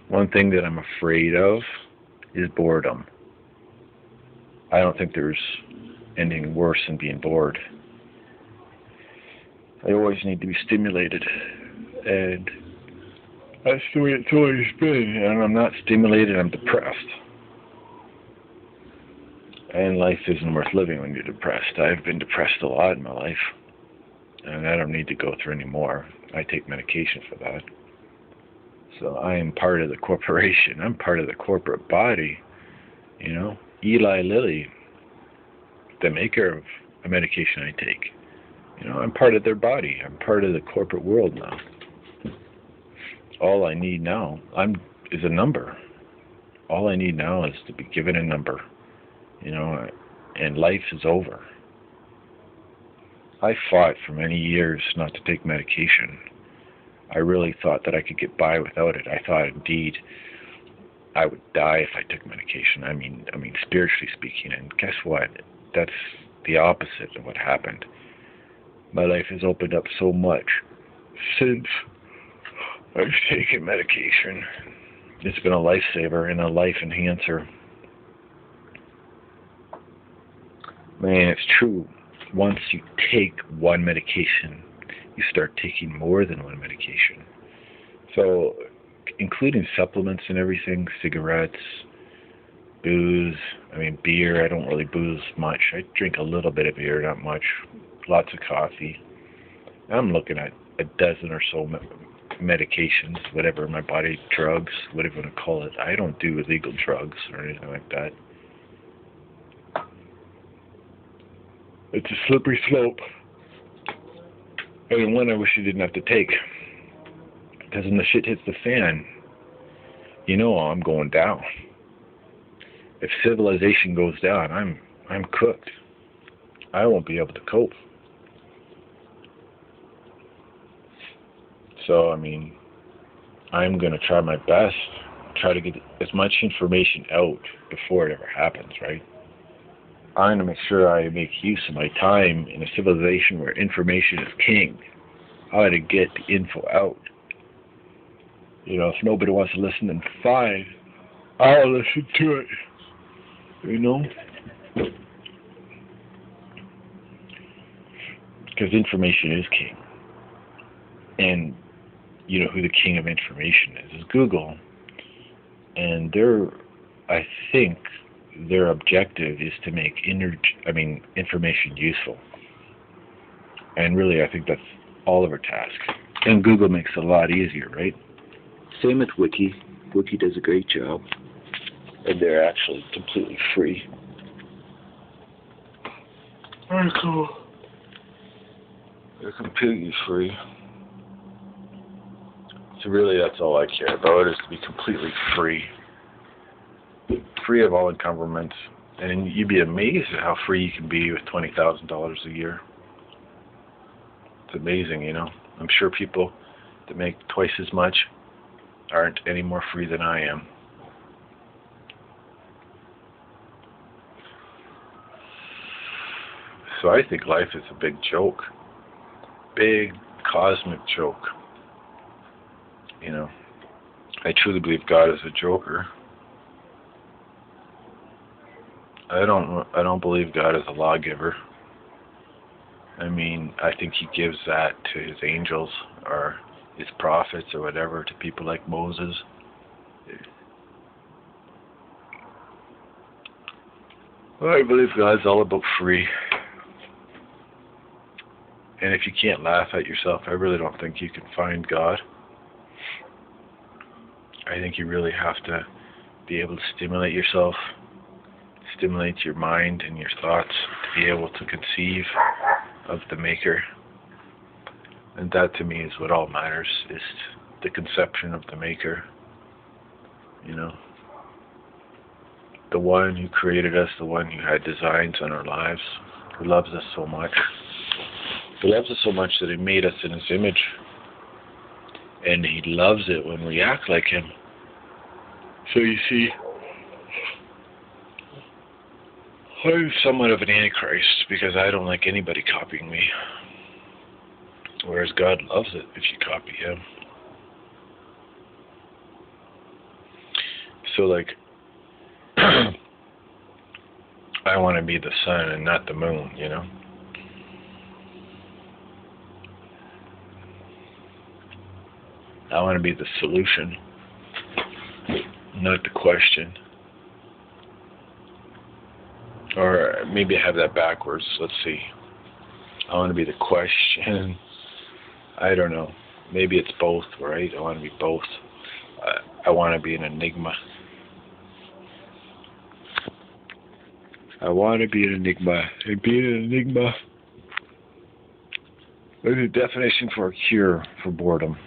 One thing that I'm afraid of is boredom. I don't think there's anything worse than being bored. I always need to be stimulated, and that's the way it's always been. And I'm not stimulated, I'm depressed. And life isn't worth living when you're depressed. I've been depressed a lot in my life, and I don't need to go through any more. I take medication for that. So I am part of the corporation. I'm part of the corporate body. You know, Eli Lilly, the maker of a medication I take. You know, I'm part of their body. I'm part of the corporate world now. All I need now is a number. All I need now is to be given a number. You know, and life is over. I fought for many years not to take medication. I really thought that I could get by without it. I thought indeed I would die if I took medication. I mean, spiritually speaking. And guess what? That's the opposite of what happened. My life has opened up so much since I've taken medication. It's been a lifesaver and a life enhancer. Man, it's true. Once you take one medication, you start taking more than one medication. So, including supplements and everything, cigarettes, booze, beer. I don't really booze much. I drink a little bit of beer, not much. Lots of coffee. I'm looking at a dozen or so medications, whatever, my body, drugs, whatever you want to call it. I don't do illegal drugs or anything like that. It's a slippery slope, and one I wish you didn't have to take. Because when the shit hits the fan, you know I'm going down. If civilization goes down, I'm cooked. I won't be able to cope. So, I'm going to try my best, try to get as much information out before it ever happens, right? I'm going to make sure I make use of my time in a civilization where information is king. How to get the info out. You know, if nobody wants to listen, then fine. I'll listen to it. You know? Because information is king. And you know who the king of information is Google. And I think their objective is to make information useful. And really, I think that's all of our task. And Google makes it a lot easier, right? Same with Wiki. Wiki does a great job. And they're actually completely free. Very cool. They're completely free. So really, that's all I care about, is to be completely free. Free of all encumbrance. And you'd be amazed at how free you can be with $20,000 a year. It's amazing, you know. I'm sure people that make twice as much aren't any more free than I am. So I think life is a big joke. Big cosmic joke. You know, I truly believe God is a joker. I don't believe God is a lawgiver. I think he gives that to his angels or his prophets or whatever, to people like Moses. I believe God's all about free. And if you can't laugh at yourself, I really don't think you can find God. I think you really have to be able to stimulate yourself, stimulate your mind and your thoughts to be able to conceive of the Maker. And that to me is what all matters, is the conception of the Maker. You know, the one who created us, the one who had designs on our lives, who loves us so much. He loves us so much that he made us in his image. And he loves it when we act like him. So you see, I'm somewhat of an antichrist because I don't like anybody copying me. Whereas God loves it if you copy him. So like, I want to be the sun and not the moon, you know? I want to be the solution, not the question. Or maybe I have that backwards. Let's see. I want to be the question. I don't know. Maybe it's both, right? I want to be both. I want to be an enigma. I want to be an enigma. And being an enigma is a definition for a cure for boredom.